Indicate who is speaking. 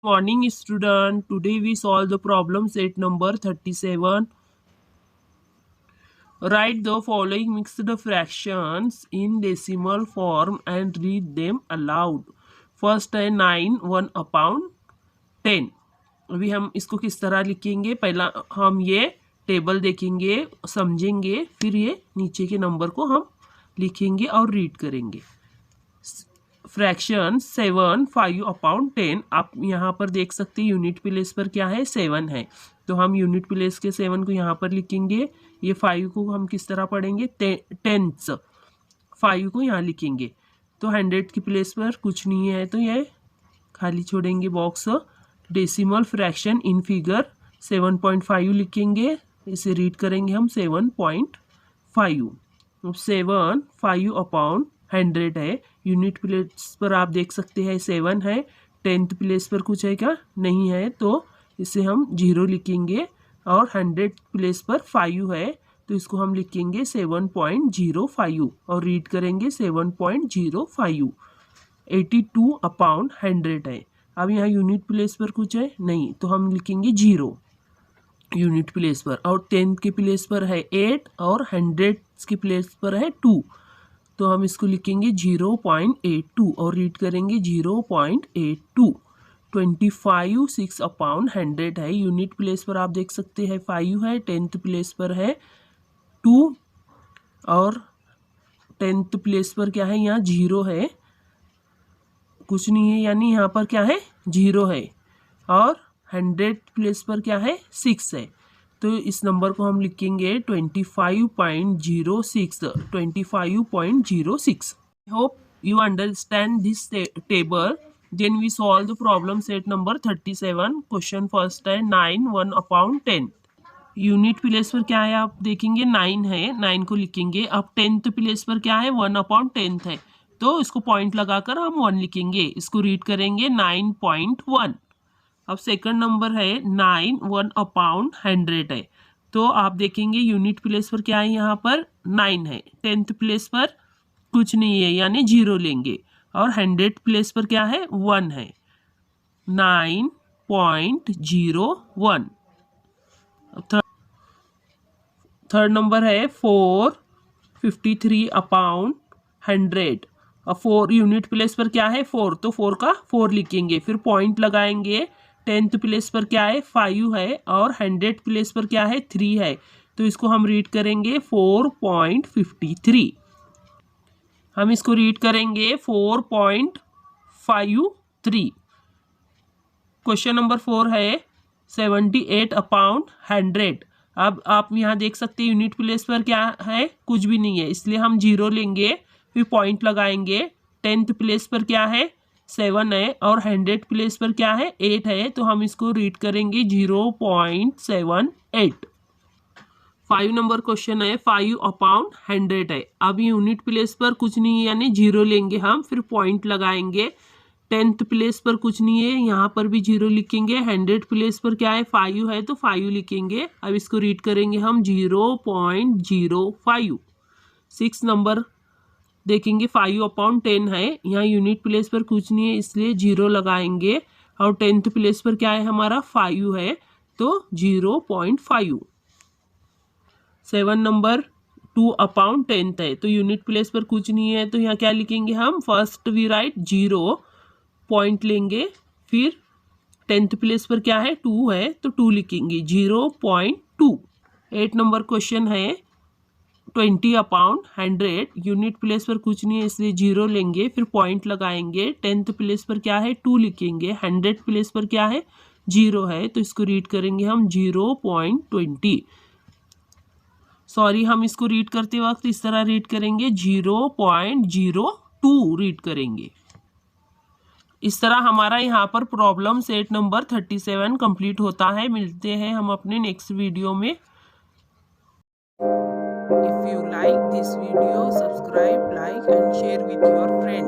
Speaker 1: Morning student, today we solve the problem set number 37. Write the following mixed fractions in decimal form and read them aloud. First है 9 1/10. अभी हम इसको किस तरह लिखेंगे, पहला हम ये टेबल देखेंगे, समझेंगे, फिर ये नीचे के नंबर को हम लिखेंगे और रीड करेंगे। फ्रैक्शन 7 5/10। आप यहाँ पर देख सकते हैं यूनिट प्लेस पर क्या है, 7 है, तो हम यूनिट प्लेस के 7 को यहाँ पर लिखेंगे। ये 5 को हम किस तरह पढ़ेंगे, टेंथ्स, 5 को यहाँ लिखेंगे। तो 100 की प्लेस पर कुछ नहीं है तो ये खाली छोड़ेंगे box. Decimal fraction in figure 7.5 लिखेंगे, इसे रीड करेंगे हम 7.5। 7 5/100 है। यूनिट प्लेस पर आप देख सकते हैं 7 है, टेंथ प्लेस पर कुछ है क्या, नहीं है, तो इसे हम 0 लिखेंगे। और 100 प्लेस पर 5 है तो इसको हम लिखेंगे 7.05 और रीड करेंगे 7.05। 82/100 है। अब यहाँ यूनिट प्लेस पर कुछ है नहीं, तो हम लिखेंगे 0 यूनिट प्लेस पर। और 10 के प्लेस पर है 8 और 100 की प्लेस पर है 2, तो हम इसको लिखेंगे 0.82 और रीड करेंगे 0.82। 25 6/100 है। यूनिट प्लेस पर आप देख सकते हैं 5 है, टेंथ प्लेस पर है 2 और टेंथ प्लेस पर क्या है, यहाँ 0 है, कुछ नहीं है, यानी यहाँ पर क्या है 0 है। और 100 प्लेस पर क्या है 6 है, तो इस नंबर को हम लिखेंगे 25.06। 25.06। Hope you understand this table. Then we solve the problem set number 37। Question first है 9 1/10। यूनिट प्लेस पर क्या है आप देखेंगे 9 है, 9 को लिखेंगे। अब टेंथ प्लेस पर क्या है 1/10 है, तो इसको पॉइंट लगाकर हम 1 लिखेंगे, इसको रीड करेंगे 9.1। अब सेकंड नंबर है 9 1/100 है, तो आप देखेंगे यूनिट प्लेस पर क्या है, यहाँ पर 9 है, टेंथ प्लेस पर कुछ नहीं है यानी 0 लेंगे। और 100 प्लेस पर क्या है 1 है, 9.01। थर्ड नंबर है 453/100। अब 4 यूनिट प्लेस पर क्या है 4, तो 4 का 4 लिखेंगे, फिर पॉइंट लगाएंगे। टेंथ प्लेस पर क्या है 5 है और 100 प्लेस पर क्या है 3 है, तो इसको हम रीड करेंगे 4.53। हम इसको रीड करेंगे 4.53। क्वेश्चन नंबर 4 है 78/100। अब आप यहाँ देख सकते हैं यूनिट प्लेस पर क्या है, कुछ भी नहीं है, इसलिए हम 0 लेंगे, फिर पॉइंट लगाएंगे। टेंथ प्लेस पर क्या है 7 है और 100 प्लेस पर क्या है 8 है, तो हम इसको रीड करेंगे 0.78। 5 नंबर क्वेश्चन है 5/100 है। अब यूनिट प्लेस पर कुछ नहीं है यानी 0 लेंगे हम, फिर पॉइंट लगाएंगे। टेंथ प्लेस पर कुछ नहीं है, यहाँ पर भी 0 लिखेंगे। 100 प्लेस पर क्या है 5 है, तो 5 लिखेंगे। अब इसको रीड करेंगे हम 0.05। 6 नंबर देखेंगे 5/10 है, यहाँ यूनिट प्लेस पर कुछ नहीं है इसलिए 0 लगाएंगे। और टेंथ प्लेस पर क्या है हमारा 5 है, तो 0.5। 7 नंबर 2/10 है, तो यूनिट प्लेस पर कुछ नहीं है, तो यहाँ क्या लिखेंगे हम, फर्स्ट वी राइट 0, पॉइंट लेंगे, फिर टेंथ प्लेस पर क्या है 2 है, तो 2 लिखेंगे 0.2। 8 नंबर क्वेश्चन है 20/100। यूनिट प्लेस पर कुछ नहीं है इसलिए 0 लेंगे, फिर पॉइंट लगाएंगे। टेंथ प्लेस पर क्या है 2 लिखेंगे। 100 प्लेस पर क्या है 0 है, तो इसको रीड करेंगे हम 0.20। सॉरी, हम इसको रीड करते वक्त इस तरह रीड करेंगे 0.02 रीड करेंगे। इस तरह हमारा यहाँ पर प्रॉब्लम सेट नंबर 37 कंप्लीट होता है। मिलते हैं हम अपने नेक्स्ट वीडियो में। If you like this video, subscribe, like and share with your friends.